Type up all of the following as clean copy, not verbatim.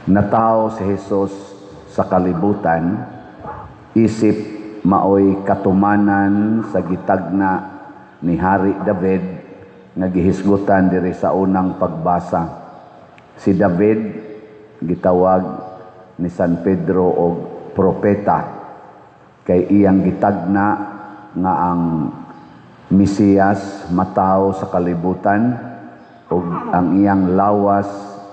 Natao si Jesus sa kalibutan, isip maoy katumanan sa gitagna ni Hari David nga gihisgutan diri sa unang pagbasa. Si David gitawag ni San Pedro og propeta kay iyang gitagna nga ang Mesiyas matao sa kalibutan ug ang iyang lawas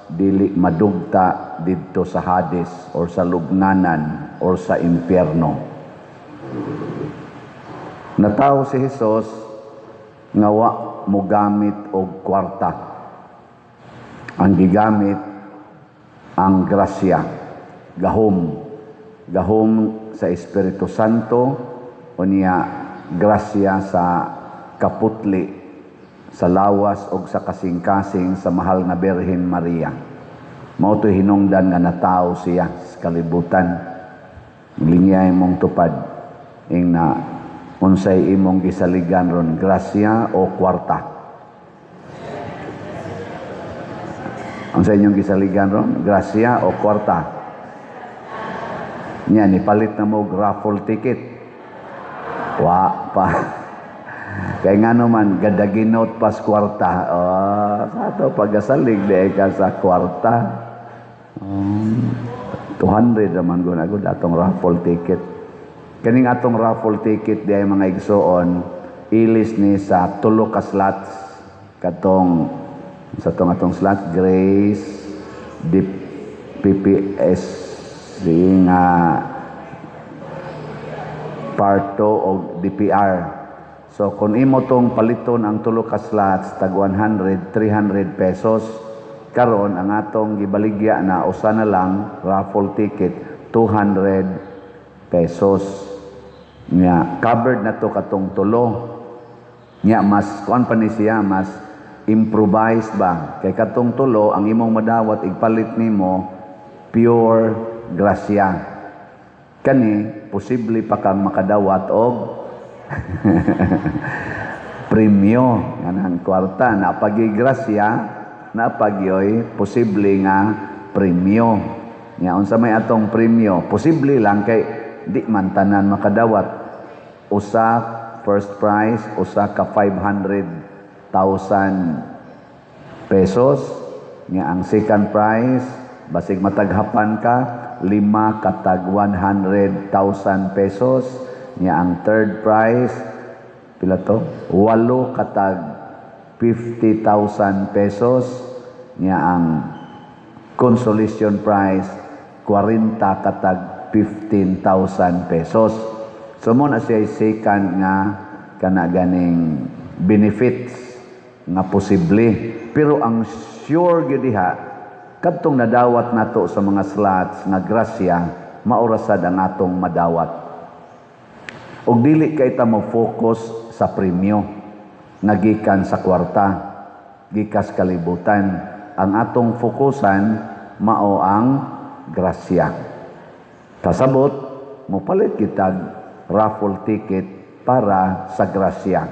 dili madugta didto sa Hades or sa lubnganan or sa impyerno. Natao si Jesus nga wa mo gamit og kwarta. Ang gigamit ang grasya, gahom sa Espiritu Santo o niya grasya sa kaputli, sa lawas o sa kasing-kasing sa mahal na Birhen Maria. Mao to'y hinungdan nga natao siya sa kalibutan. Linyay mong tupad ing na unsay imong gisaligan ron, grasya o kwarta. Unsay inyong gisaligan ron, grasya o kwarta? Nya nipalit na mo raffle ticket. Wa pa. Kaya nga naman, gadaginot pas kwarta. Sa ito, pagasalig di ka sa kwarta. 200 naman guna ko atong raffle ticket. Kaning atong raffle ticket di ay mga igsoon, ilis ni sa tulo ka slots. Katong, sa atong slot, Grace, PPS, nga Parto o DPR. So, kung imo tong paliton ang tulo ka slots, tag 100, 300 pesos, karon ang atong gibaligya na usa na lang, raffle ticket, 200 pesos. Nya, covered na to katong tulo. Nya, mas, kuan pa ni siya, mas improvised ba? Kay katong tulo, ang imong madawat, igpalit nimo, pure grasya. Kani, posible pa kang makadawat og premyo nga ng kwarta na pagigrasya na pagyoy posible nga premyo nya unsa may atong premyo posible lang kay di man tanan makadawat usa first prize usa ka 500,000 pesos nya ang second prize basig mataghapan ka 5 katag 100,000 pesos nya ang third prize pila to 8 katag 50,000 pesos nya ang consolation prize 40 katag 15,000 pesos so mo na siya second nga kana ganing benefits nga posible pero ang sure gyud diha kadtong nadawat nato sa mga slots nga grasya maurasad ang atong madawat. Og dili kay ta mo focus sa premyo nagikan sa kwarta gikas kalibutan ang atong fokusan mao ang grasya kasabot mo palit kitag raffle ticket para sa grasya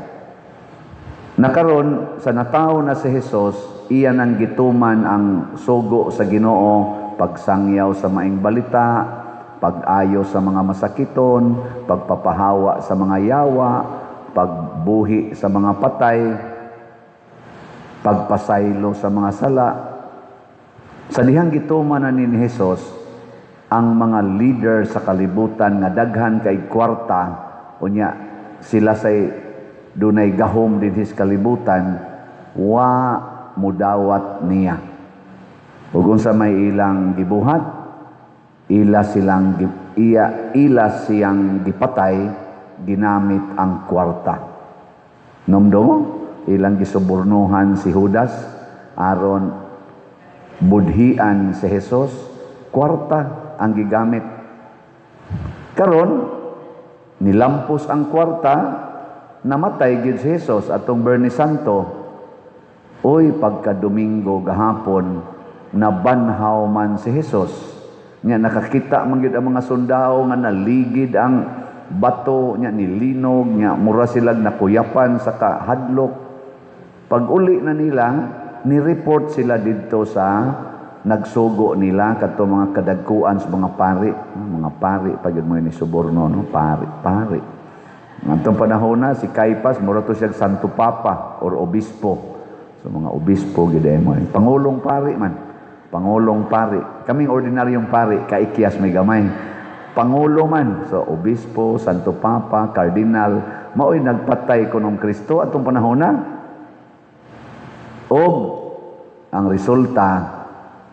nakaron sa natawo na si Jesus iya nang gituman ang sugo sa Ginoo pagsangyaw sa maing balita pag-ayo sa mga masakiton, pagpapahawa sa mga yawa, pagbuhi sa mga patay, pagpasaylo sa mga sala. Sa dihang gituman na ni Jesus, ang mga leader sa kalibutan nga daghan kay kwarta, unya sila say dunay gahom din his kalibutan, wa mudawat niya. Ug unsa may ilang gibuhat, ila siyang gipatay ginamit ang kwarta. Nomdo ilang gisubornuhan si Judas aron budhian si Jesus, kwarta ang gigamit. Karon nilampos ang kwarta, namatay gid si Jesus atong Biyernes Santo. Oy pagka Domingo gahapon nabanhaw man si Jesus. Nya nakakita man gyud ang mga sundao nga naligid ang bato nya nilinog nya mura silang nakuyapan sa kahadlok. Pag uli na nila ni-report sila didto sa nagsugo nila kadto mga kadagkuan sa mga pari pag yun mo ni Suborno, no? Pari. Ngantong panahon na si Caiphas mura to siya Santo Papa or obispo. So mga obispo gid mo. Pangulong pari man. Pangulong pari. Kaming ordinaryong pari kaikiyas may gamay. Pangulo man. So obispo, Santo Papa, Cardinal, mao'y nagpatay kunong Kristo atong panahon na. O ang resulta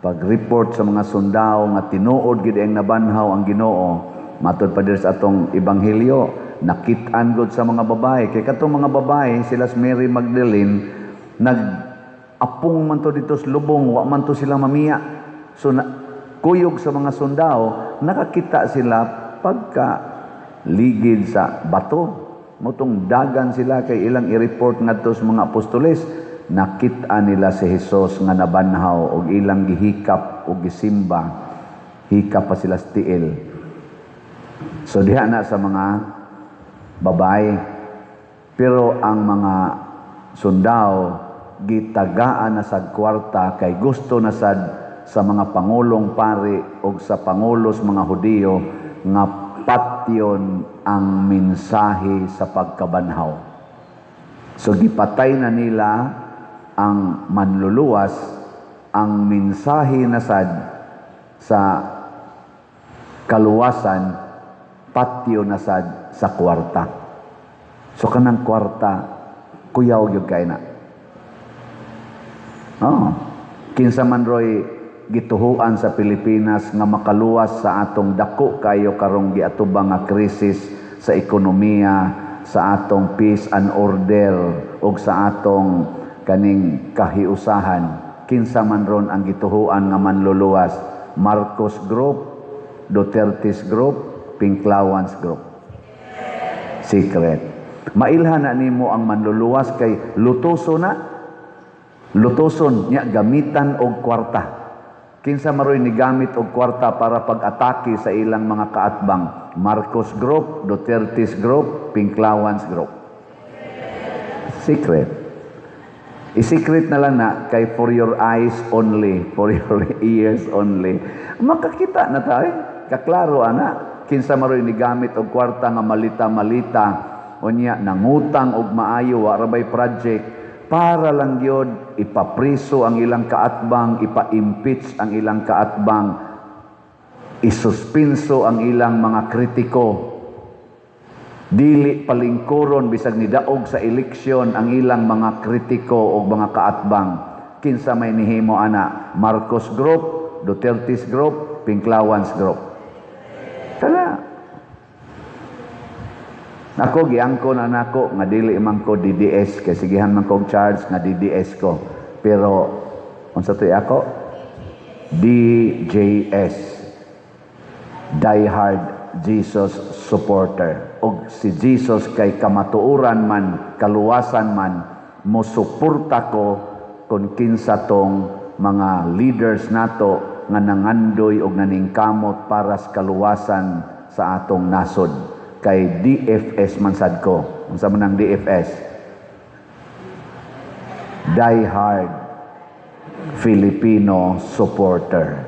pag-report sa mga sundao nga tinuod gid ang nabanhaw ang Ginoo, matud pa sa atong ebanghelyo, nakit-an gud sa mga babae. Kay katong mga babae, sila si Mary Magdalene, nag-apong man to dito sa lubong, wa man to sila mamiya. So kuyog sa mga sundao, nakakita sila pagka ligid sa bato. Motong dagan sila kay ilang i-report ngadto sa mga apostoles. Nakita nila si Jesus nga nabanhaw og ilang gihikap og gisimba, hikap pa sila sa tiil. So diha na sa mga babae, pero ang mga sundao gitagaan na sa kwarta kay gusto na sad sa mga pangulong pari og sa pangulos mga Hudiyo nga patyon ang mensahe sa pagkabanhaw. So gipatay na nila ang manluluwas, ang mensahe na sad sa kaluwasan, patyo na sad sa kwarta. So kanang kwarta, kuyaw yung kay na. Kinsa man roy gituhuan sa Pilipinas nga makaluwas sa atong dako kayo karong giatubang nga krisis sa ekonomiya, sa atong peace and order, o sa atong kaning kahiusahan. Kinsa man ron ang gituhuan nga manluluwas? Marcos Group, Duterte's Group, Pinklawans Group. Secret. Mailhan na nimo ang manluluwas kay lutuso na. Lutuson niya gamitan og kwarta. Kinsa maroy ni gamit og kwarta para pag-atake sa ilang mga kaatbang? Marcos Group, Duterte's Group, Pinklawans Group. Secret. I-secret na lang na kay for your eyes only, for your ears only. Makakita na tayo. Kaklaro ana. Kinsa maroy ni gamit og kwarta nga malita-malita o niya nangutang og maayo warabay project para lang gyud ipapriso ang ilang kaatbang, ipa-impeach ang ilang kaatbang, isuspenso ang ilang mga kritiko. Dili palingkuron bisag nidaog sa eleksyon ang ilang mga kritiko o mga kaatbang. Kinsa may nihimo ana? Marcos Group, Duterte's Group, Pinklawans Group. Kana. Ako giangko na nako nga dili man ko DDS kay sigihan man kog charge nga DDS ko. Pero unsa toy ako? DJS. Die Hard Jesus supporter. Og si Jesus kay kamatuoran man, kaluwasan man, mosuporta ko kung kinsa tong mga leaders nato nga nangandoy og naningkamot para sa kaluwasan sa atong nasod. Kay DFS man sad ko. Unsa man ang DFS? Die Hard Filipino supporter.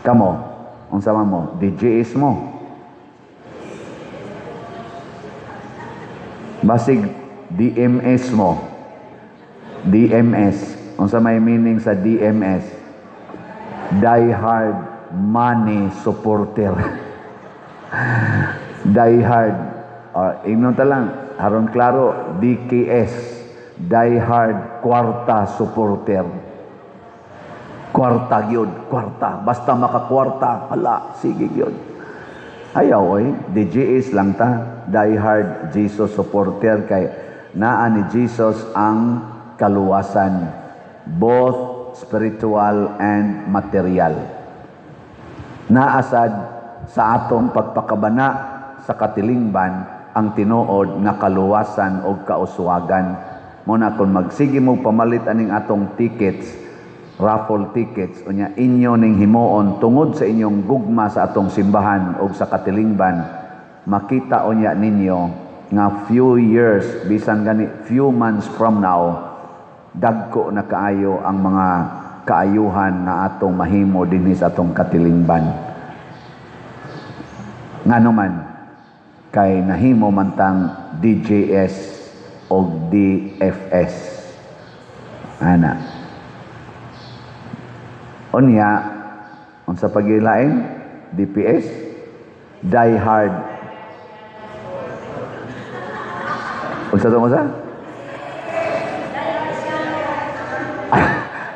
Kamo, unsa man mo? DJS mo. Basig DMS mo. DMS. Unsa may meaning sa DMS? Die Hard Money Supporter. Die Hard. Ingnon ta lang. Haron klaro. DKS. Die Hard Kwarta Supporter. Kwarta gyud. Kwarta. Basta makakwarta. Hala. Sige gyud. Ayaw DJS lang ta. Die Hard Jesus supporter kay naa ni Jesus ang kaluwasan, both spiritual and material. Naasad sa atong pagpakabana sa katilingban ang tinuod nga kaluwasan o kauswagan. Muna kung magsige mo pamalit aning atong tickets, raffle tickets, unya inyo ning himuon tungod sa inyong gugma sa atong simbahan o sa katilingban, makita unya ninyo nga few years, bisan gani few months from now, dagko na kaayo ang mga kaayuhan na atong mahimo dinhi sa atong katilingban. Ngano man kay nahimo man tang DJS o DFS. Ana. Unya, unsa pagilain? DPS, Die Hard. Unsa to mo sa?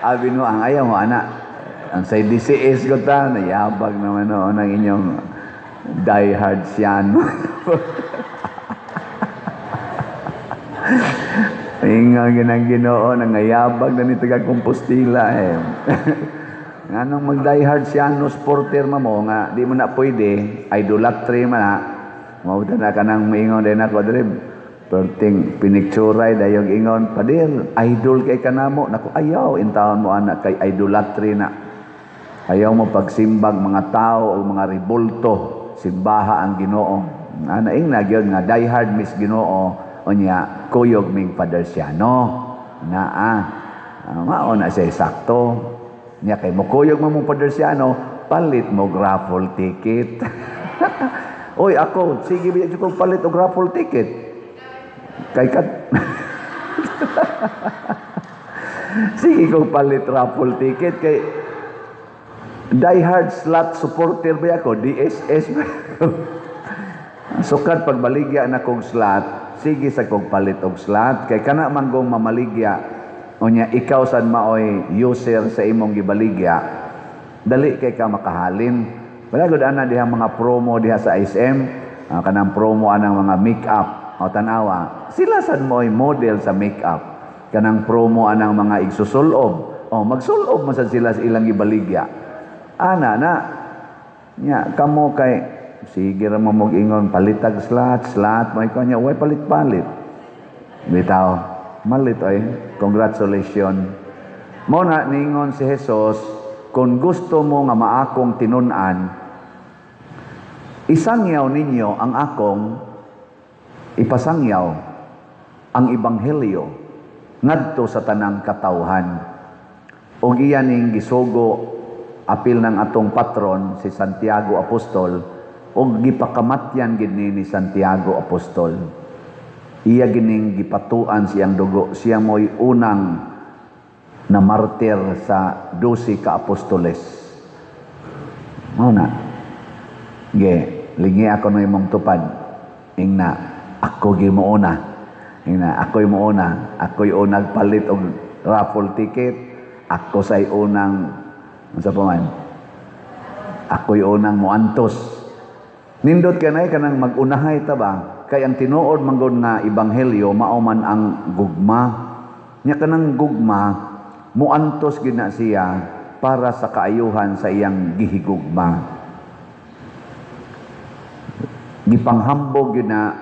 Abi no ang ayaw mo ana. Ang say DCS ko ta, nayabag naman no ang inyong Die Hard siyan. Inga ginang Ginoo nangayabag na ni taga Compostela eh. Nganong mag-die hard siano supporter mo nga di mo na pwede idolatry man na. Mao na kanang moingon din ako diri. Perting pinicturay dayog ingon padir idol kay kanamo nako ayaw intawon mo anak kay idolatry na. Ayaw mo pagsimbag mga tao o mga rebulto simbaha ang Ginoo. Anaing na gyud nga die hard miss Ginoo. Onya, kuyog ming padersyano. Mao na siya sakto. Nya kay mo kuyog mo mong padersyano, palit mo raffle ticket. Oy, ako, sige biya ko palit og raffle ticket. Kay kat sige ko palit raffle ticket kay die hard slot supporter ba ako, DSS ba ako. Sukad pagbaligya na kong slot, sige sa kong palit og slot kay kana man gong mamaligya unya ikaw sad maoy user sa imong gibaligya dali kay ka makahalin wala gud ana diha mga promo diha sa SM kanang promo anang mga makeup o tanawa sila sad mo'y model sa makeup kanang promo anang mga igsusulob o magsulob man sad sila sa ilang gibaligya ana na nya kamo kay sige ra mo ingon palitag slot mo ikaw niya way palit-palit bitaw malit oy congratulations mo na ningon si Jesus kung gusto mo nga maakong tinun-an isangyaw ninyo ang akong ipasangyaw ang ebanghelyo ngadto sa tanang katawhan ug iyaning gisugo apil ng atong patron si Santiago Apostol o gipakamatyan gid ni Santiago Apostol. Iya gining gipatuan siyang dugo, siya mo'y unang na martir sa 12 ka apostoles. Muna. Lingi ako no imong tupad. Ingna, ako gi mo una. Ingna, ako'y mo una. Ako'y unang palit og raffle ticket. Ako say unang unsa pa man? Ako'y unang moantos. Nindot kanay kanang mag-unahay ta ba kay ang tinuod manggod nga ebanghelyo mao man ang gugma nya kanang gugma muantos gid na siya para sa kaayuhan sa iyang gihigugma gipanghambog gid na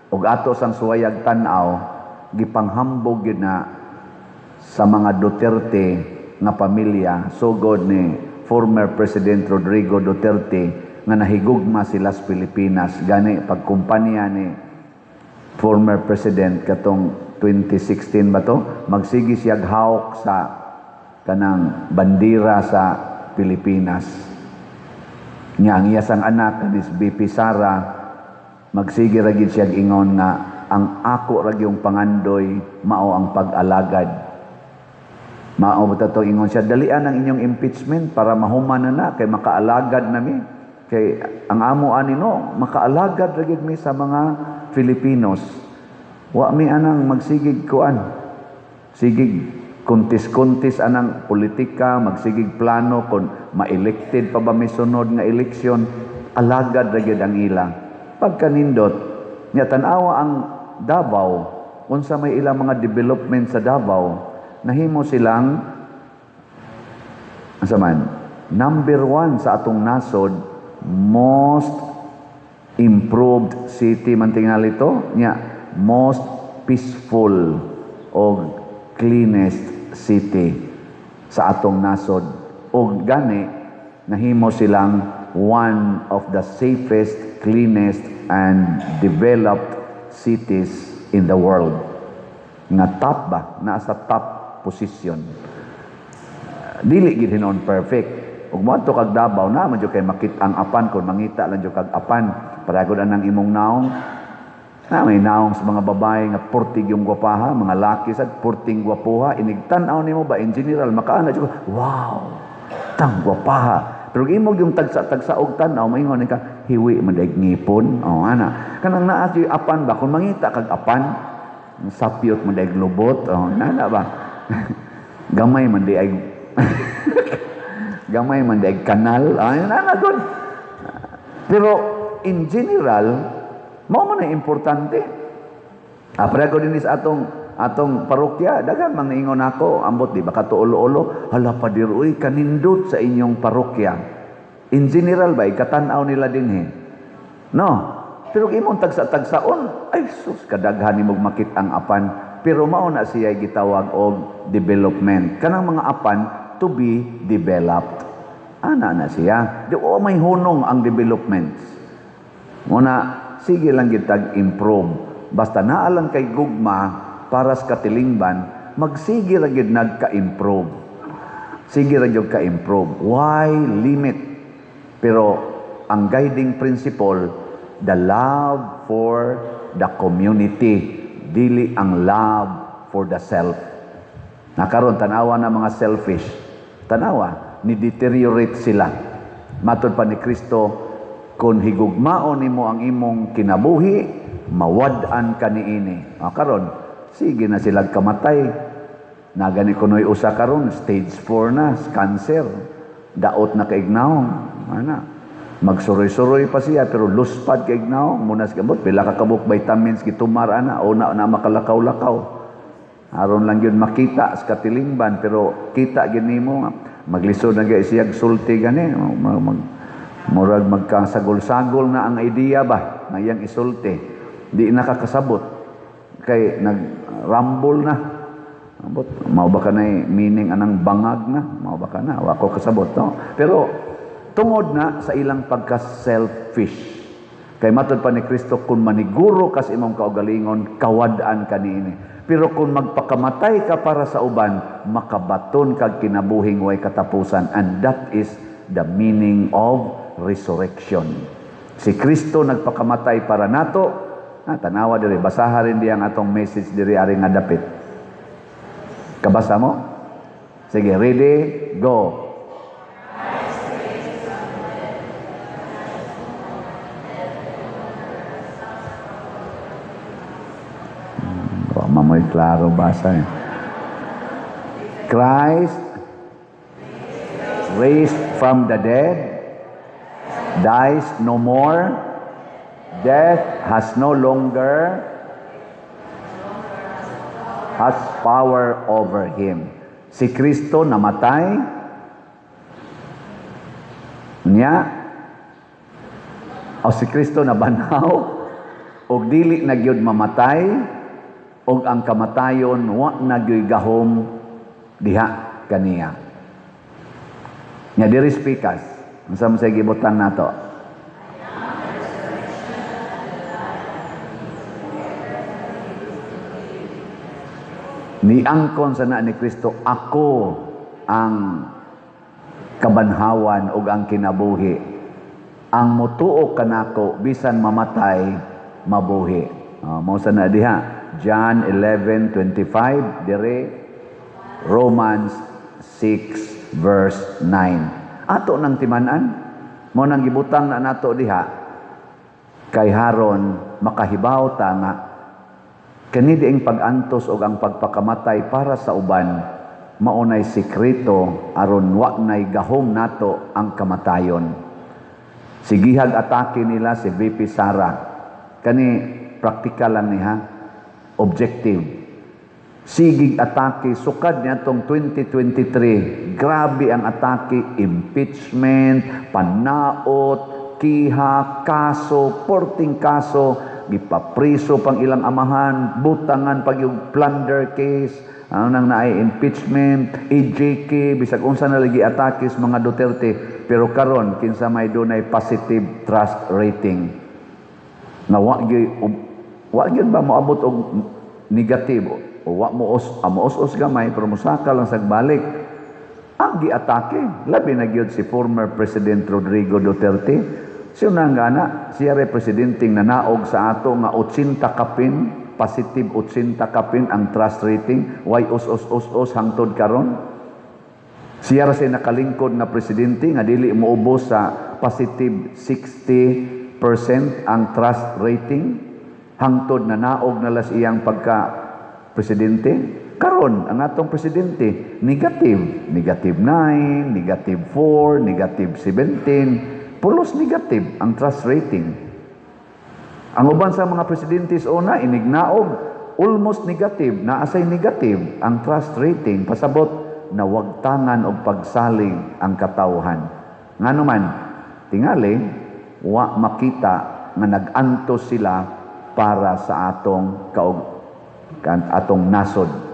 og ato sang suwayag tan-aw gipanghambog gid na sa mga Duterte nga pamilya sugod ni former President Rodrigo Duterte nga nahigugma sila sa Pilipinas gani pagkumpanya ni former president katong 2016 ba to magsigi siya hawk sa kanang bandera sa Pilipinas nya ang iya sang anak ni BP Sara magsigi ra gid siya ingon nga ang ako ra yung pangandoy mao ang pag-alagad mao ba to ingon siya dalian ang inyong impeachment para mahuman na kay makaalagad nami kay ang amo ani no makaalagad ra gid mi sa mga Filipinos wa mi anang magsigig kuan sigig kuntis-kuntis anang politika magsigig plano kon ma-elected pa ba mi sunod nga eleksyon alagad ra gid ang ila pagkanindot nya tan-awa ang Davao unsa may ilang mga development sa Davao nahimo silang asa man number 1 sa atong nasod most improved city man tingali ito nya most peaceful o cleanest city sa atong nasod o gani nahimo silang one of the safest, cleanest and developed cities in the world nga top ba nasa top position Dili gid hinon perfect. Ug moadto kag Davao na man jud kay makit ang apan kun mangita lang jud kag apan paragod anang imong naong. Na may naong sa mga babae nga portig yung gwapaha, mga laki sad porting gwapuha, inigtan-aw nimo ba in general makaana jud wow. Tang gwapaha. Pero imong yung tagsa-tagsa og tan-aw maingon ka hiwi man daig ngipon. Oh ana. Kanang naa jud apan ba kun mangita kag apan sapyot man daig lubot. Oh nana ba. Gamay man daig gamay man daig kanal. Ay nana gud. Pero in general mao man ang importante. Para ko din sa atong parokya, daghan mang niingon ako, ambot di ba katuulo-ulo, hala pa dir uy kanindot sa inyong parokya. In general ba ikatan-aw nila dinhi. No. Pero imong tagsa-tagsaon, ay sus kadaghan nimog makit ang apan, pero mao na siya gitawag og development. Kanang mga apan to be developed. Ana na siya. Di may hunong ang developments. Muna sige lang gitag improve. Basta naa lang kay gugma para sa katilingban, magsige ra gyud nagka-improve. Sige ra gyud ka-improve. Why limit? Pero ang guiding principle, the love for the community, dili ang love for the self. Nakaron tanawa na mga selfish. Tanawa, ni deteriorate sila. Matod pa ni Kristo, kung higugmaon nimo ang imong kinabuhi, mawad-an ka niini. Karon, sige na sila kamatay. Nagani kunoy usa karon, stage 4 na, cancer. Daot na kaignaw. Ana. Magsuroy-suroy pa siya, pero luspad kaignaw. Muna sa gamot, pila ka kabuk vitamins, gitumar ana, o na makalakaw-lakaw. Aron lang yun makita sa katilingban, pero kita ginimo, maglisod na gaya siya, sulti gani, murag magkasagol-sagol na ang idea ba na iyang isulti. Di nakakasabot. Kay nag-rumble na. Mao ba ka na meaning anang bangag na? Mao ba ka na? Wako kasabot. No? Pero tungod na sa ilang pagka-selfish. Kay matod pa ni Kristo, kung maniguro kas imong kaugalingon, kawad-an ka niini. Pero kung magpakamatay ka para sa uban, makabaton kag kinabuhing way katapusan. And that is the meaning of resurrection. Si Kristo nagpakamatay para nato. Tanawa diri, basaha rin diyan atong message diri ari nga dapit. Kabasa mo? Sige, ready, go. Mamoy klaro basa. Christ raised from the dead, dies no more, death has no longer has power over him. Si Kristo namatay niya o si Kristo nabanaw og dili na gyud mamatay og ang kamatayon wa na gyud gahom diha kaniya. Nya diri speakas unsa man say gibutan nato? Niangkon sa na ni Kristo, ako ang kabanhawan ug ang kinabuhi. Ang motuo kanako bisan mamatay mabuhi. Mao sa na diha John 11:25 dire, Romans 6 verse 9. Ato nang timan-an mo nang gibutang na nato diha kay haron makahibaw ta nga kani diing pag-antos o ang pagpakamatay para sa uban, maunay sikreto aron wa nay gahom nato ang kamatayon. Sigihag atake nila si VP Sara. Kani praktikal lang niya, objective. Sigig atake, sukad niya tong 2023. Grabe ang atake, impeachment, panaot, kiha, kaso, porting kaso, gipapriso pang ilang amahan, butangan pag yung plunder case, nang naay impeachment, EJK, bisag unsa na lagi atakis mga Duterte, pero karon kinsa may dunay positive trust rating. Na wa gyud ba moabot og negative o wa mo os gamay pero musaka lang sag balik. ang giatake. Labi na gyud si former President Rodrigo Duterte. Siya na nga na, siya representing nanaog sa ato nga 80 kapin, positive 80 kapin ang trust rating, why us hangtod karon. Siya ra siya nakalingkod nga presidente nga dili moubos sa positive 60% ang trust rating, hangtod nanaog na las iyang pagka presidente. Karon ang atong presidente negative 9, negative 4, negative 17, pulos negative ang trust rating. Ang uban sa mga presidente sa una inignaog almost negative, naasay negative ang trust rating, pasabot na wagtangan og pagsalig ang katawhan. Nganuman tingali wa makita nga nag-antos sila para sa atong atong nasod.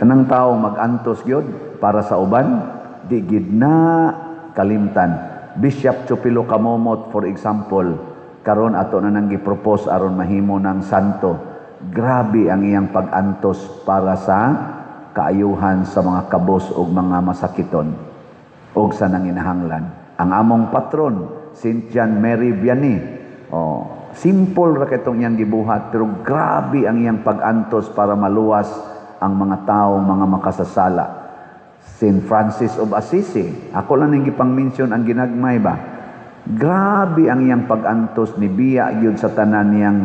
Kanang tao mag-antos gyud para sa uban, di gid na kalimtan. Bishop Chupilo Kamomot, for example, karon ato na nang gi-propose aron mahimo ng santo. Grabe ang iyang pag-antos para sa kaayuhan sa mga kabos ug mga masakiton ug sa nanginahanglan. Ang among patron, Saint John Mary Vianney. Simple ra kitong iyang gibuhat, pero grabe ang iyang pag-antos para maluwas ang mga tao, mga makasasala. Saint Francis of Assisi, ako lang yung gipang-mention ang ginagmay ba? Grabe ang iyang pag-antos ni biya yun sa tanan niyang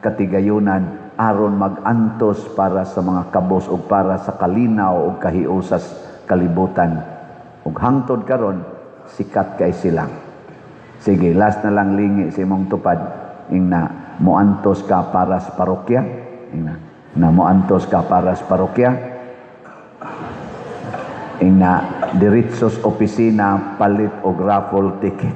katigayunan aron mag-antos para sa mga kabos o para sa kalinaw o kahiusas kalibutan. Ug hangtod karon sikat kay sila. Sige, last na lang lingi sa imong tupad. Ingna, moantos ka para sa parokya. Ingna, na moantos ka para sa parokya. Ingna, diretsos opisina, palit o raffle ticket.